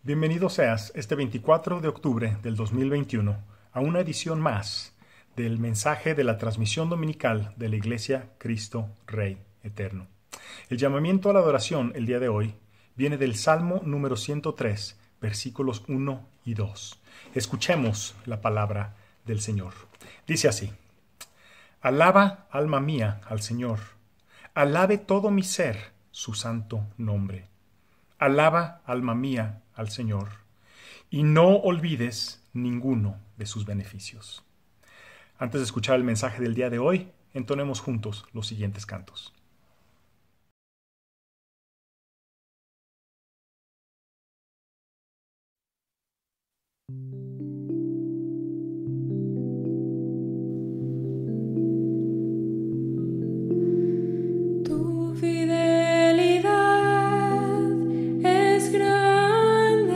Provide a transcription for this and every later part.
Bienvenido seas este 24 de octubre del 2021 a una edición más del mensaje de la transmisión dominical de la Iglesia Cristo Rey Eterno. El llamamiento a la adoración el día de hoy viene del Salmo número 103, versículos 1 y 2. Escuchemos la palabra del Señor. Dice así: Alaba, alma mía, al Señor. Alabe todo mi ser su santo nombre. Alaba, alma mía, al Señor, y no olvides ninguno de sus beneficios. Antes de escuchar el mensaje del día de hoy, entonemos juntos los siguientes cantos. Tu fidelidad es grande,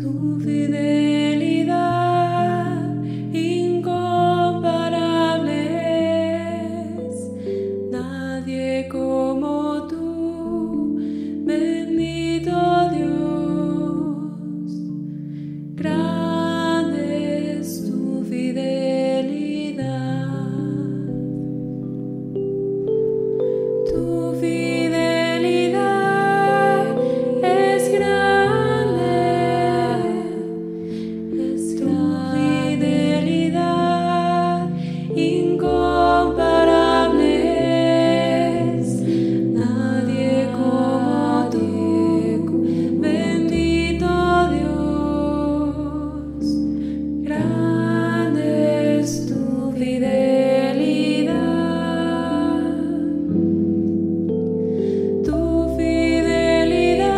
tu fidelidad incomparable es. Nadie como tú, bendito Dios. Grande es tu fidelidad. Tu fidelidad es grande, es tu fidelidad incomparable es. Nadie como tú, bendito Dios. Grande es tu fidelidad. Tu fidelidad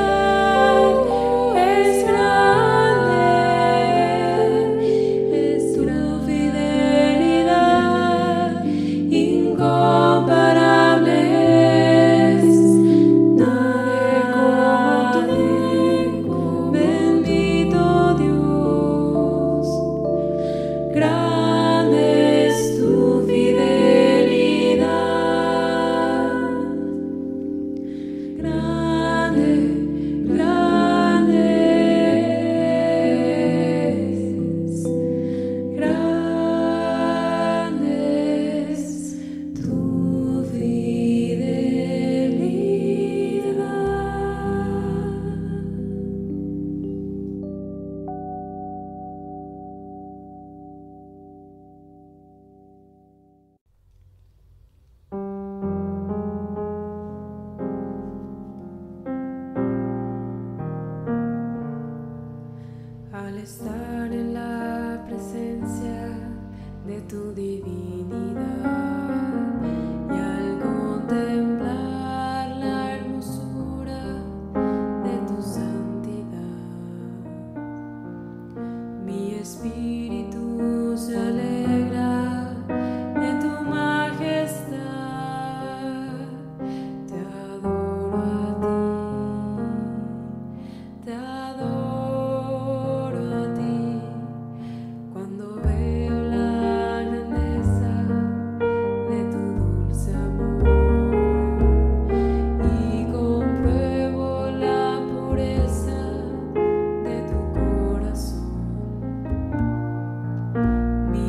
es grande, es tu fidelidad incomparable es. Nadie como tú, bendito Dios. Grande es tu fidelidad. Grande, grande es, grande es tu fidelidad. Al estar en la presencia de tu divinidad y al contemplar la hermosura de tu santidad, mi espíritu se alegra en tu majestad. Te adoro a ti, te adoro a ti. Cuando veo la grandeza de tu dulce amor y compruebo la pureza de tu corazón, mi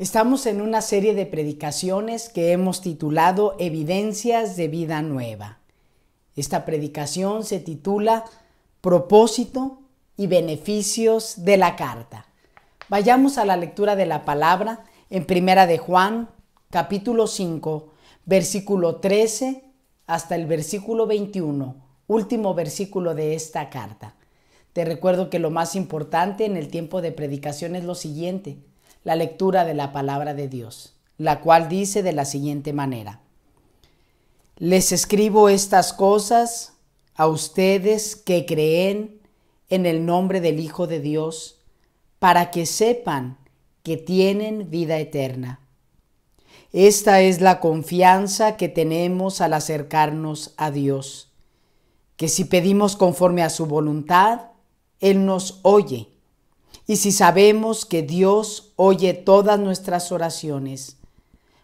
Estamos en una serie de predicaciones que hemos titulado Evidencias de Vida Nueva. Esta predicación se titula Propósito y Beneficios de la Carta. Vayamos a la lectura de la palabra en Primera de Juan, capítulo 5, versículo 13 hasta el versículo 21, último versículo de esta carta. Te recuerdo que lo más importante en el tiempo de predicación es lo siguiente: la lectura de la palabra de Dios, la cual dice de la siguiente manera: Les escribo estas cosas a ustedes que creen en el nombre del Hijo de Dios, para que sepan que tienen vida eterna. Esta es la confianza que tenemos al acercarnos a Dios, que si pedimos conforme a su voluntad, Él nos oye. Y si sabemos que Dios oye todas nuestras oraciones,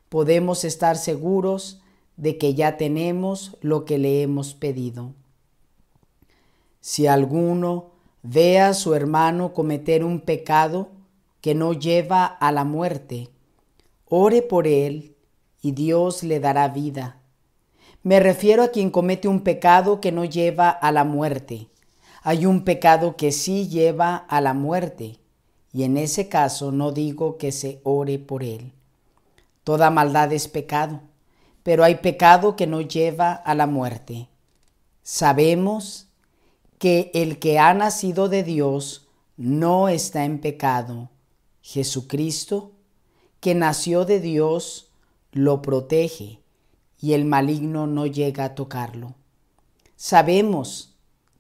podemos estar seguros de que ya tenemos lo que le hemos pedido. Si alguno ve a su hermano cometer un pecado que no lleva a la muerte, ore por él y Dios le dará vida. Me refiero a quien comete un pecado que no lleva a la muerte. Hay un pecado que sí lleva a la muerte, y en ese caso no digo que se ore por él. Toda maldad es pecado, pero hay pecado que no lleva a la muerte. Sabemos que el que ha nacido de Dios no está en pecado. Jesucristo, que nació de Dios, lo protege y el maligno no llega a tocarlo. Sabemos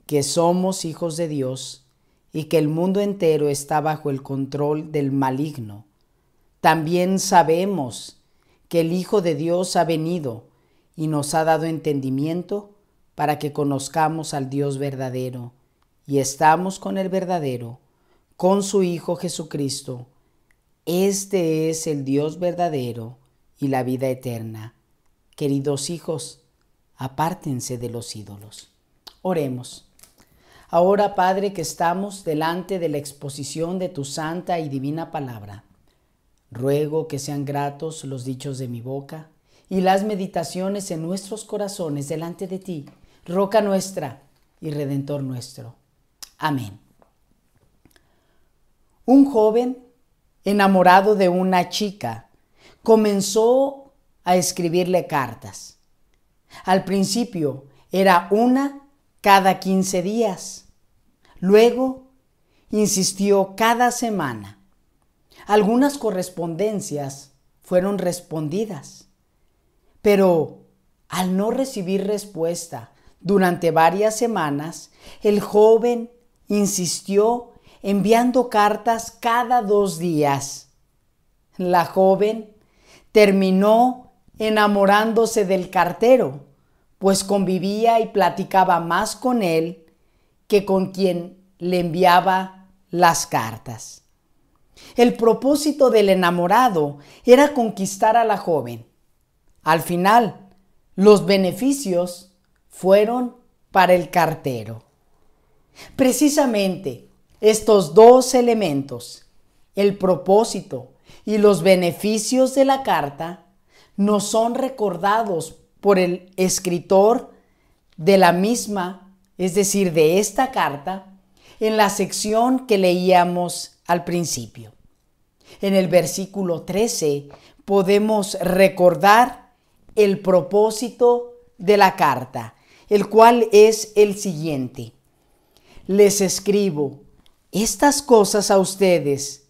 que somos hijos de Dios y que el mundo entero está bajo el control del maligno. También sabemos que el Hijo de Dios ha venido y nos ha dado entendimiento para que conozcamos al Dios verdadero, y estamos con el verdadero, con su Hijo Jesucristo. Este es el Dios verdadero y la vida eterna. Queridos hijos, apártense de los ídolos. Oremos. Ahora, Padre, que estamos delante de la exposición de tu santa y divina palabra, ruego que sean gratos los dichos de mi boca y las meditaciones en nuestros corazones delante de ti, roca nuestra y redentor nuestro. Amén. Un joven enamorado de una chica comenzó a escribirle cartas. Al principio era una cada 15 días. Luego insistió cada semana. Algunas correspondencias fueron respondidas, pero al no recibir respuesta durante varias semanas, el joven insistió enviando cartas cada 2 días. La joven terminó enamorándose del cartero, pues convivía y platicaba más con él que con quien le enviaba las cartas. El propósito del enamorado era conquistar a la joven. Al final, los beneficios fueron para el cartero. Precisamente estos dos elementos, el propósito y los beneficios de la carta, nos son recordados por el escritor de la misma, es decir, de esta carta, en la sección que leíamos al principio. En el versículo 13 podemos recordar el propósito de la carta, el cual es el siguiente: les escribo estas cosas a ustedes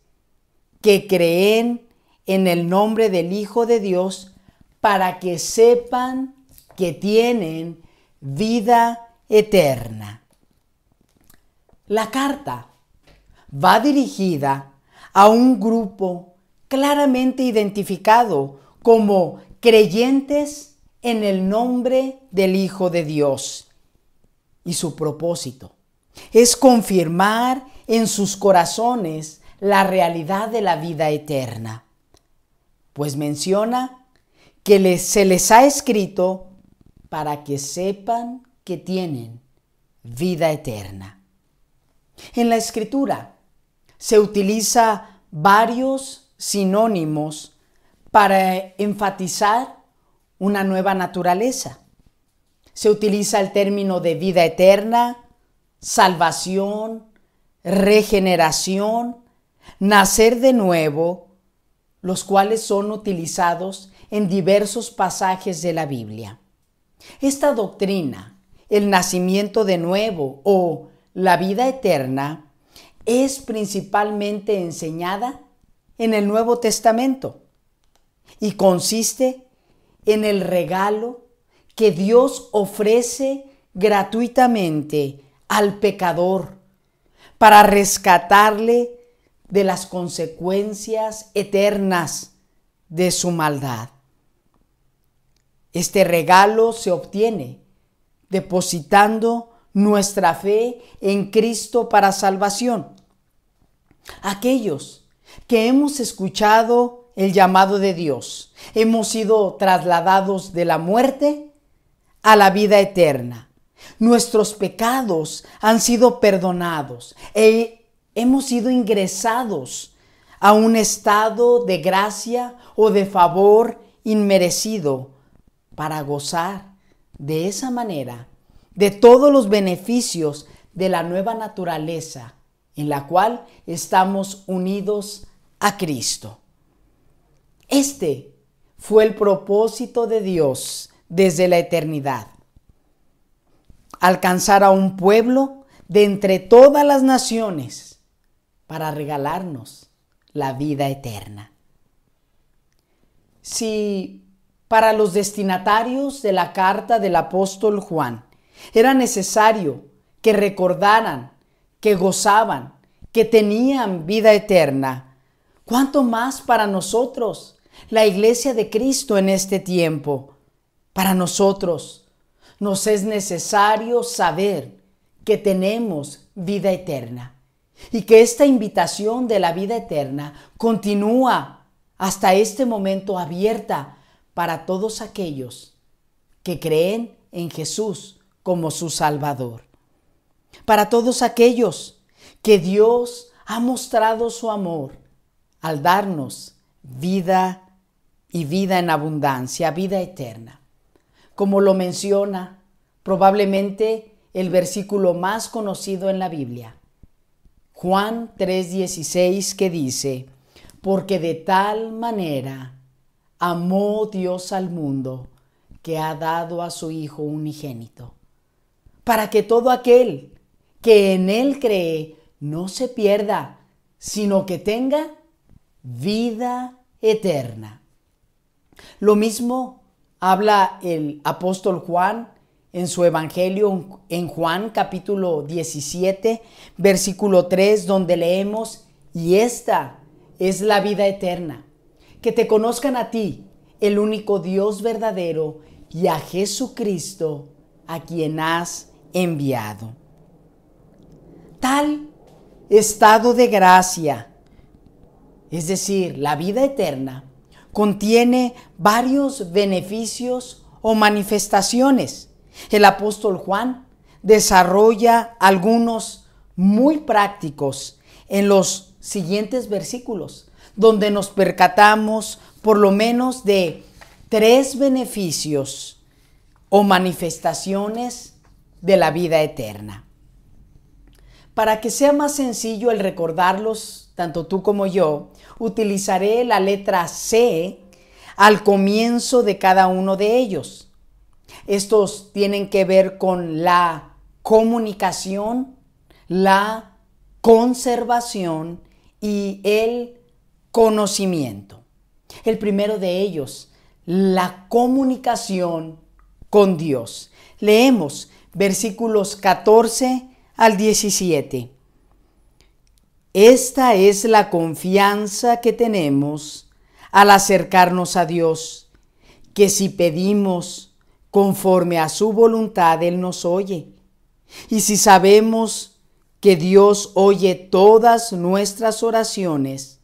que creen en el nombre del Hijo de Dios, para que sepan que tienen vida eterna. La carta va dirigida a un grupo claramente identificado como creyentes en el nombre del Hijo de Dios. Y su propósito es confirmar en sus corazones la realidad de la vida eterna, pues menciona que se les ha escrito para que sepan que tienen vida eterna. En la Escritura se utiliza varios sinónimos para enfatizar una nueva naturaleza. Se utiliza el término de vida eterna, salvación, regeneración, nacer de nuevo, los cuales son utilizados en diversos pasajes de la Biblia. Esta doctrina, el nacimiento de nuevo o la vida eterna, es principalmente enseñada en el Nuevo Testamento y consiste en el regalo que Dios ofrece gratuitamente al pecador para rescatarle de las consecuencias eternas de su maldad. Este regalo se obtiene depositando nuestra fe en Cristo para salvación. Aquellos que hemos escuchado el llamado de Dios, hemos sido trasladados de la muerte a la vida eterna. Nuestros pecados han sido perdonados e hemos sido ingresados a un estado de gracia o de favor inmerecido para gozar de esa manera de todos los beneficios de la nueva naturaleza en la cual estamos unidos a Cristo. Este fue el propósito de Dios desde la eternidad: alcanzar a un pueblo de entre todas las naciones para regalarnos la vida eterna. Si para los destinatarios de la carta del apóstol Juan era necesario que recordaran, que gozaban, que tenían vida eterna, ¿cuánto más para nosotros, la Iglesia de Cristo en este tiempo? Para nosotros nos es necesario saber que tenemos vida eterna y que esta invitación de la vida eterna continúa hasta este momento abierta para todos aquellos que creen en Jesús como su Salvador. Para todos aquellos que Dios ha mostrado su amor al darnos vida y vida en abundancia, vida eterna. Como lo menciona probablemente el versículo más conocido en la Biblia, Juan 3:16, que dice: porque de tal manera amó Dios al mundo que ha dado a su Hijo unigénito, para que todo aquel que en Él cree no se pierda, sino que tenga vida eterna. Lo mismo habla el apóstol Juan en su evangelio en Juan capítulo 17, versículo 3, donde leemos: y esta es la vida eterna, que te conozcan a ti, el único Dios verdadero, y a Jesucristo, a quien has enviado. Tal estado de gracia, es decir, la vida eterna, contiene varios beneficios o manifestaciones. El apóstol Juan desarrolla algunos muy prácticos en los siguientes versículos, donde nos percatamos por lo menos de 3 beneficios o manifestaciones de la vida eterna. Para que sea más sencillo el recordarlos, tanto tú como yo, utilizaré la letra C al comienzo de cada uno de ellos. Estos tienen que ver con la comunicación, la conservación y el conocimiento. El primero de ellos, la comunicación con Dios. Leemos versículos 14 al 17. Esta es la confianza que tenemos al acercarnos a Dios, que si pedimos conforme a su voluntad, Él nos oye. Y si sabemos que Dios oye todas nuestras oraciones,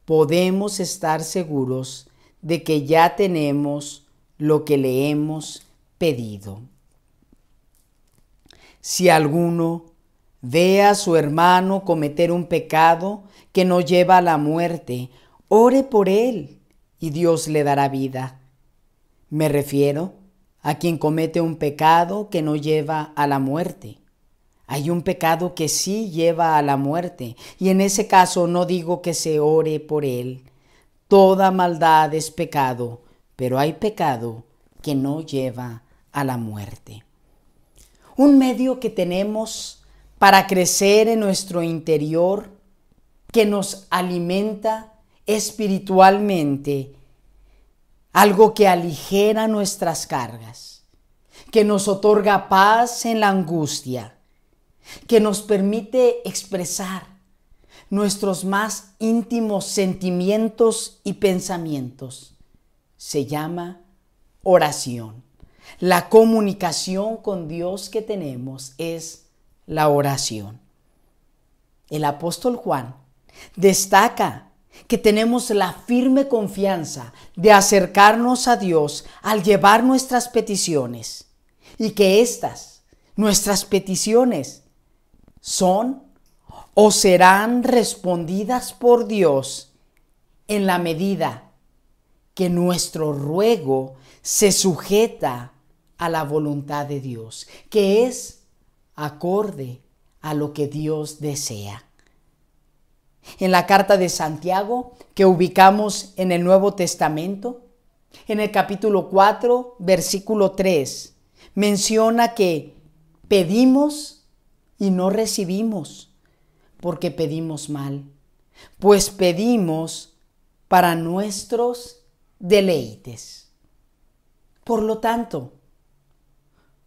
podemos estar seguros de que ya tenemos lo que le hemos pedido. Si alguno ve a su hermano cometer un pecado que no lleva a la muerte, ore por él y Dios le dará vida. Me refiero a quien comete un pecado que no lleva a la muerte. Hay un pecado que sí lleva a la muerte, y en ese caso no digo que se ore por él. Toda maldad es pecado, pero hay pecado que no lleva a la muerte. Un medio que tenemos para crecer en nuestro interior, que nos alimenta espiritualmente, algo que aligera nuestras cargas, que nos otorga paz en la angustia, que nos permite expresar nuestros más íntimos sentimientos y pensamientos. Se llama oración. La comunicación con Dios que tenemos es la oración. El apóstol Juan destaca que tenemos la firme confianza de acercarnos a Dios al llevar nuestras peticiones, y que nuestras peticiones, son o serán respondidas por Dios en la medida que nuestro ruego se sujeta a la voluntad de Dios, que es acorde a lo que Dios desea. En la carta de Santiago, que ubicamos en el Nuevo Testamento, en el capítulo 4, versículo 3, menciona que pedimos y no recibimos, porque pedimos mal, pues pedimos para nuestros deleites. Por lo tanto,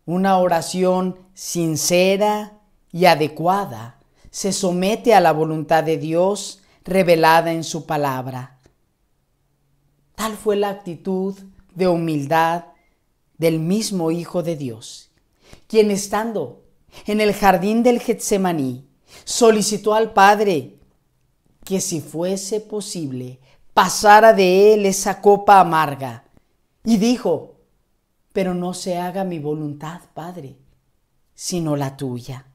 una oración sincera y adecuada se somete a la voluntad de Dios revelada en su palabra. Tal fue la actitud de humildad del mismo Hijo de Dios, quien estando en el jardín del Getsemaní solicitó al Padre que, si fuese posible, pasara de él esa copa amarga, y dijo: pero no se haga mi voluntad, Padre, sino la tuya.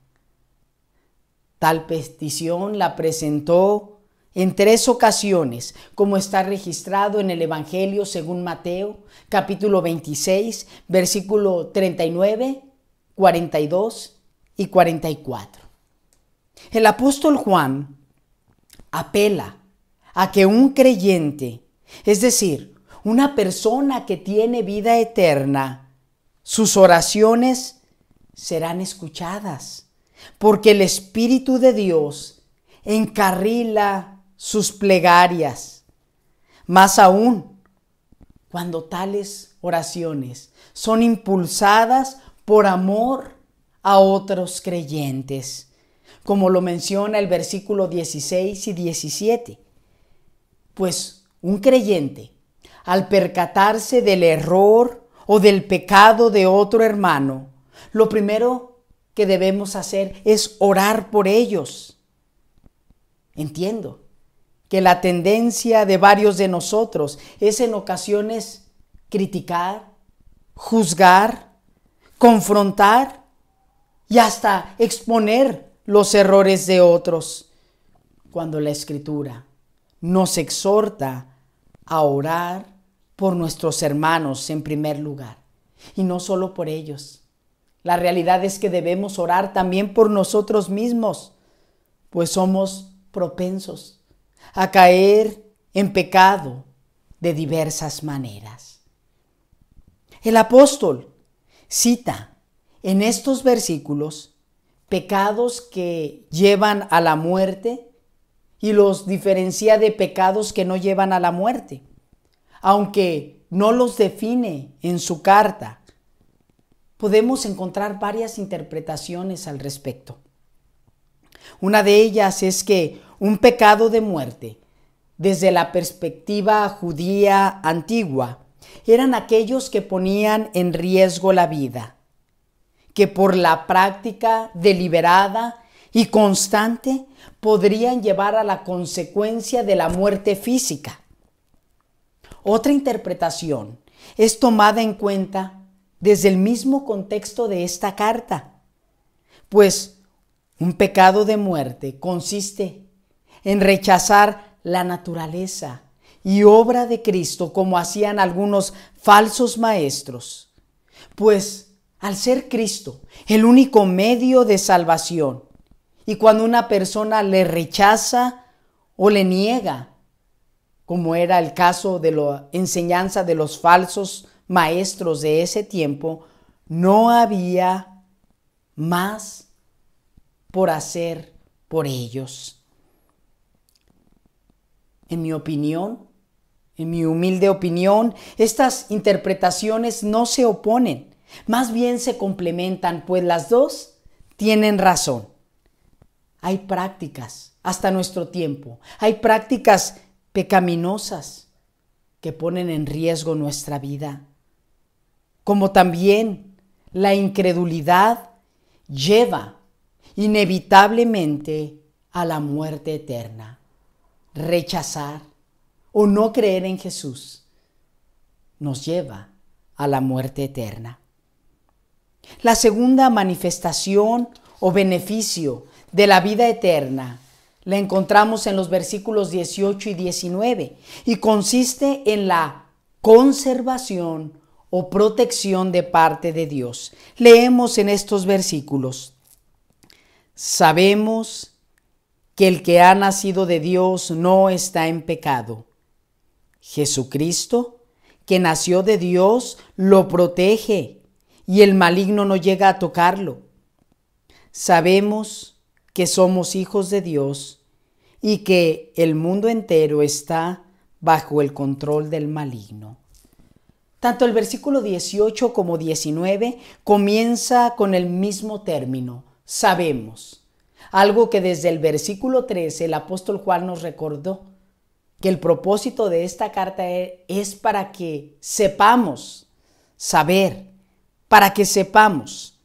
Tal petición la presentó en 3 ocasiones, como está registrado en el Evangelio según Mateo, capítulo 26, versículo 39, 42 y 44. El apóstol Juan apela a que un creyente, es decir, una persona que tiene vida eterna, sus oraciones serán escuchadas, porque el Espíritu de Dios encarrila sus plegarias. Más aún, cuando tales oraciones son impulsadas por amor a otros creyentes, como lo menciona el versículo 16 y 17. Pues un creyente, al percatarse del error o del pecado de otro hermano, lo primero que debemos hacer es orar por ellos. Entiendo que la tendencia de varios de nosotros es en ocasiones criticar, juzgar, confrontar y hasta exponer los errores de otros, cuando la Escritura nos exhorta a orar por nuestros hermanos en primer lugar, y no solo por ellos. La realidad es que debemos orar también por nosotros mismos, pues somos propensos a caer en pecado de diversas maneras. El apóstol cita en estos versículos pecados que llevan a la muerte y los diferencia de pecados que no llevan a la muerte, aunque no los define en su carta. Podemos encontrar varias interpretaciones al respecto. Una de ellas es que un pecado de muerte, desde la perspectiva judía antigua, eran aquellos que ponían en riesgo la vida, que por la práctica deliberada y constante podrían llevar a la consecuencia de la muerte física. Otra interpretación es tomada en cuenta desde el mismo contexto de esta carta, pues un pecado de muerte consiste en rechazar la naturaleza y obra de Cristo como hacían algunos falsos maestros. Pues al ser Cristo el único medio de salvación, y cuando una persona le rechaza o le niega, como era el caso de la enseñanza de los falsos maestros de ese tiempo, no había más por hacer por ellos. En mi opinión, en mi humilde opinión, estas interpretaciones no se oponen, más bien se complementan, pues las dos tienen razón. Hay prácticas, hasta nuestro tiempo, hay prácticas pecaminosas que ponen en riesgo nuestra vida, como también la incredulidad lleva inevitablemente a la muerte eterna. Rechazar o no creer en Jesús nos lleva a la muerte eterna. La segunda manifestación o beneficio de la vida eterna la encontramos en los versículos 18 y 19 y consiste en la conservación o protección de parte de Dios. Leemos en estos versículos: sabemos que el que ha nacido de Dios no está en pecado. Jesucristo, que nació de Dios, lo protege y el maligno no llega a tocarlo. Sabemos que somos hijos de Dios y que el mundo entero está bajo el control del maligno. Tanto el versículo 18 como 19 comienza con el mismo término, sabemos. Algo que desde el versículo 13 el apóstol Juan nos recordó, que el propósito de esta carta es para que sepamos, saber, para que sepamos.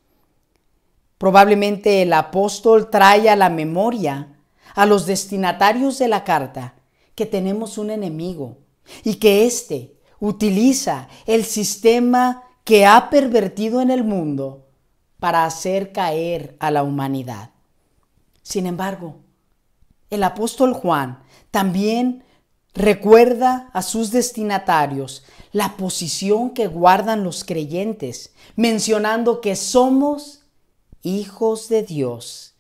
Probablemente el apóstol trae a la memoria a los destinatarios de la carta que tenemos un enemigo y que éste utiliza el sistema que ha pervertido en el mundo para hacer caer a la humanidad. Sin embargo, el apóstol Juan también recuerda a sus destinatarios la posición que guardan los creyentes, mencionando que somos hijos de Dios,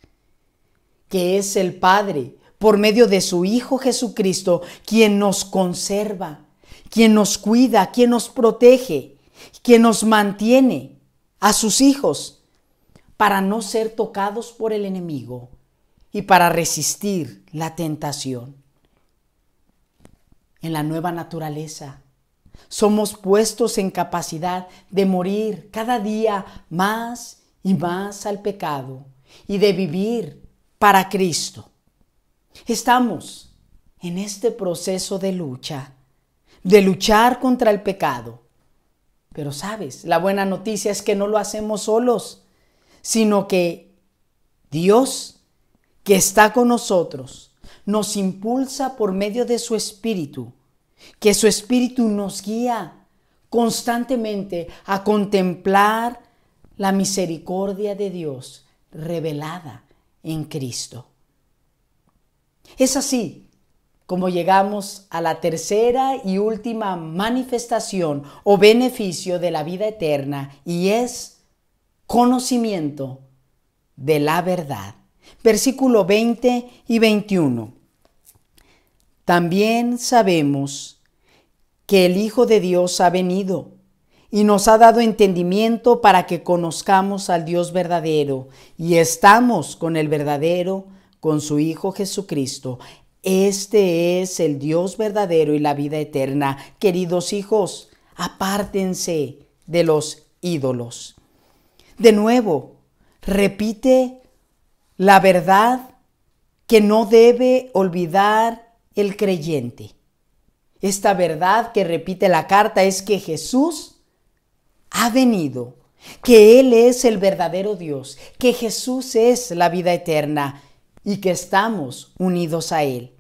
que es el Padre, por medio de su Hijo Jesucristo, quien nos conserva, quien nos cuida, quien nos protege, quien nos mantiene a sus hijos para no ser tocados por el enemigo y para resistir la tentación. En la nueva naturaleza somos puestos en capacidad de morir cada día más y más al pecado y de vivir para Cristo. Estamos en este proceso de luchar contra el pecado. Pero sabes, la buena noticia es que no lo hacemos solos, sino que Dios, que está con nosotros, nos impulsa por medio de su Espíritu, que su Espíritu nos guía constantemente a contemplar la misericordia de Dios revelada en Cristo. Es así como llegamos a la tercera y última manifestación o beneficio de la vida eterna, y es conocimiento de la verdad. Versículo 20 y 21. También sabemos que el Hijo de Dios ha venido y nos ha dado entendimiento para que conozcamos al Dios verdadero, y estamos con el verdadero, con su Hijo Jesucristo. Este es el Dios verdadero y la vida eterna. Queridos hijos, apártense de los ídolos. De nuevo, repite la verdad que no debe olvidar el creyente. Esta verdad que repite la carta es que Jesús ha venido, que Él es el verdadero Dios, que Jesús es la vida eterna y que estamos unidos a Él.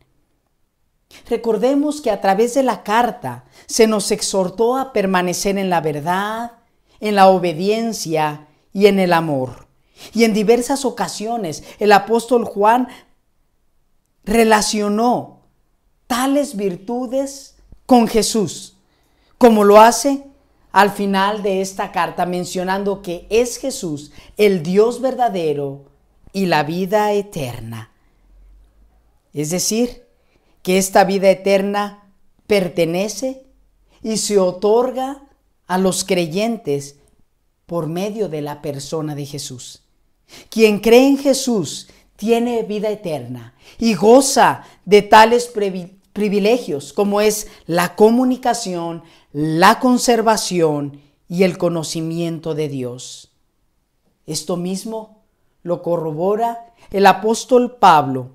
Recordemos que a través de la carta se nos exhortó a permanecer en la verdad, en la obediencia y en el amor. Y en diversas ocasiones el apóstol Juan relacionó tales virtudes con Jesús, como lo hace al final de esta carta, mencionando que es Jesús el Dios verdadero y la vida eterna. Es decir, que esta vida eterna pertenece y se otorga a los creyentes por medio de la persona de Jesús. Quien cree en Jesús tiene vida eterna y goza de tales privilegios como es la comunicación, la conservación y el conocimiento de Dios. Esto mismo lo corrobora el apóstol Pablo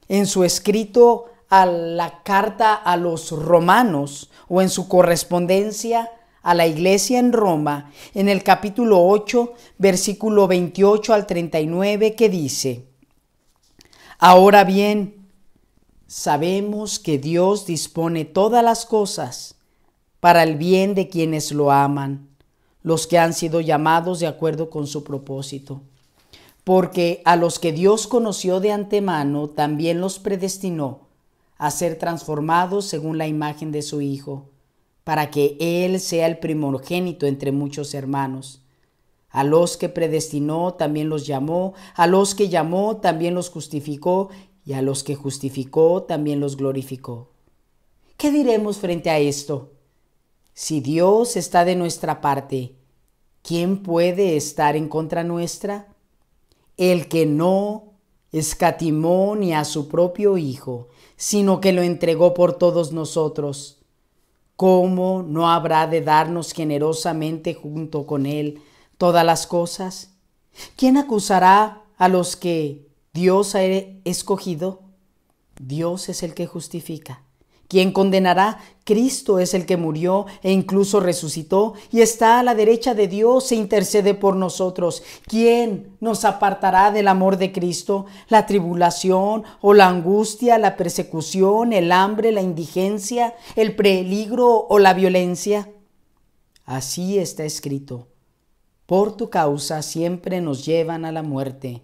en su escrito a la carta a los romanos o en su correspondencia a la iglesia en Roma, en el capítulo 8, versículo 28 al 39, que dice: Ahora bien, sabemos que Dios dispone todas las cosas para el bien de quienes lo aman, los que han sido llamados de acuerdo con su propósito. Porque a los que Dios conoció de antemano, también los predestinó a ser transformados según la imagen de su Hijo, para que Él sea el primogénito entre muchos hermanos. A los que predestinó, también los llamó; a los que llamó, también los justificó; y a los que justificó, también los glorificó. ¿Qué diremos frente a esto? Si Dios está de nuestra parte, ¿quién puede estar en contra nuestra? El que no escatimó ni a su propio Hijo, sino que lo entregó por todos nosotros, ¿cómo no habrá de darnos generosamente junto con Él todas las cosas? ¿Quién acusará a los que Dios ha escogido? Dios es el que justifica. ¿Quién condenará? Cristo es el que murió e incluso resucitó y está a la derecha de Dios e intercede por nosotros. ¿Quién nos apartará del amor de Cristo? ¿La tribulación o la angustia, la persecución, el hambre, la indigencia, el peligro o la violencia? Así está escrito: por tu causa siempre nos llevan a la muerte,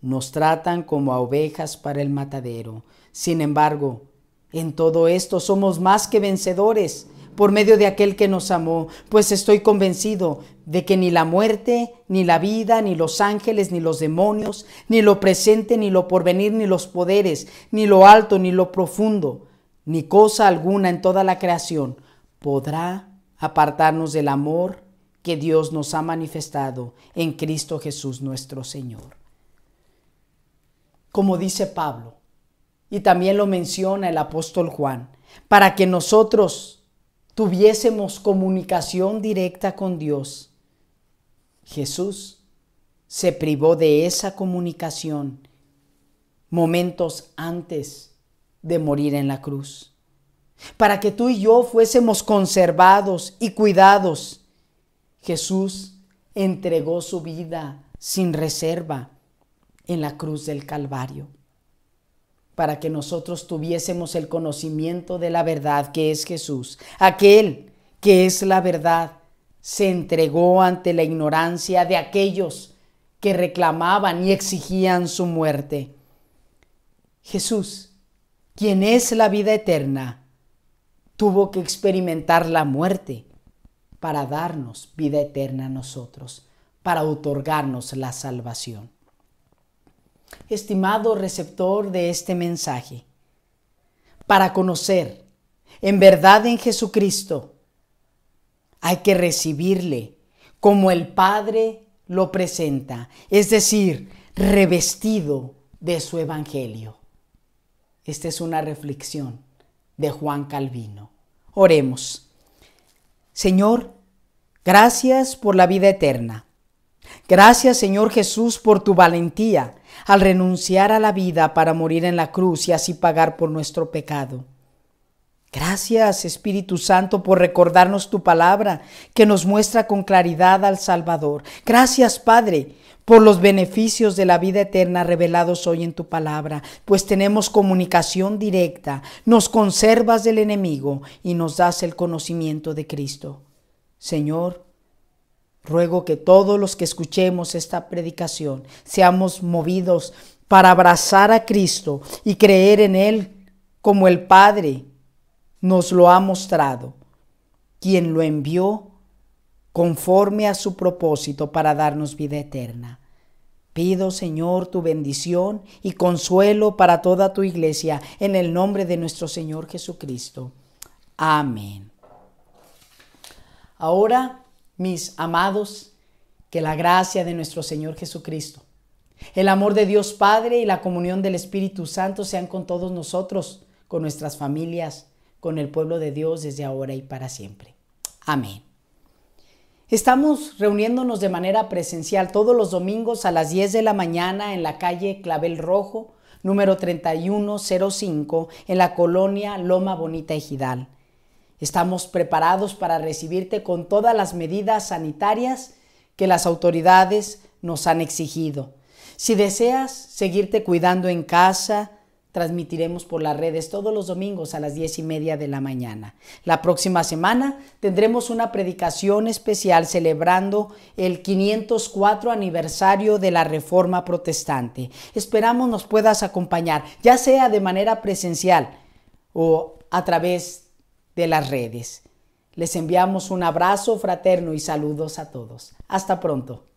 nos tratan como a ovejas para el matadero. Sin embargo, en todo esto somos más que vencedores por medio de aquel que nos amó, pues estoy convencido de que ni la muerte, ni la vida, ni los ángeles, ni los demonios, ni lo presente, ni lo porvenir, ni los poderes, ni lo alto, ni lo profundo, ni cosa alguna en toda la creación podrá apartarnos del amor que Dios nos ha manifestado en Cristo Jesús nuestro Señor. Como dice Pablo, y también lo menciona el apóstol Juan, para que nosotros tuviésemos comunicación directa con Dios, Jesús se privó de esa comunicación momentos antes de morir en la cruz. Para que tú y yo fuésemos conservados y cuidados, Jesús entregó su vida sin reserva en la cruz del Calvario. Para que nosotros tuviésemos el conocimiento de la verdad que es Jesús, aquel que es la verdad, se entregó ante la ignorancia de aquellos que reclamaban y exigían su muerte. Jesús, quien es la vida eterna, tuvo que experimentar la muerte para darnos vida eterna a nosotros, para otorgarnos la salvación. Estimado receptor de este mensaje, para conocer en verdad en Jesucristo, hay que recibirle como el Padre lo presenta, es decir, revestido de su evangelio. Esta es una reflexión de Juan Calvino. Oremos. Señor, gracias por la vida eterna. Gracias, Señor Jesús, por tu valentía al renunciar a la vida para morir en la cruz y así pagar por nuestro pecado. Gracias, Espíritu Santo, por recordarnos tu palabra que nos muestra con claridad al Salvador. Gracias, Padre, por los beneficios de la vida eterna revelados hoy en tu palabra, pues tenemos comunicación directa, nos conservas del enemigo y nos das el conocimiento de Cristo. Señor, ruego que todos los que escuchemos esta predicación seamos movidos para abrazar a Cristo y creer en Él como el Padre nos lo ha mostrado, quien lo envió conforme a su propósito para darnos vida eterna. Pido, Señor, tu bendición y consuelo para toda tu iglesia, en el nombre de nuestro Señor Jesucristo. Amén. Ahora, mis amados, que la gracia de nuestro Señor Jesucristo, el amor de Dios Padre y la comunión del Espíritu Santo sean con todos nosotros, con nuestras familias, con el pueblo de Dios desde ahora y para siempre. Amén. Estamos reuniéndonos de manera presencial todos los domingos a las 10 de la mañana en la calle Clavel Rojo, número 3105, en la colonia Loma Bonita, Ejidal. Estamos preparados para recibirte con todas las medidas sanitarias que las autoridades nos han exigido. Si deseas seguirte cuidando en casa, transmitiremos por las redes todos los domingos a las 10:30 de la mañana. La próxima semana tendremos una predicación especial celebrando el 504 aniversario de la Reforma Protestante. Esperamos nos puedas acompañar, ya sea de manera presencial o a través de las redes. Les enviamos un abrazo fraterno y saludos a todos. Hasta pronto.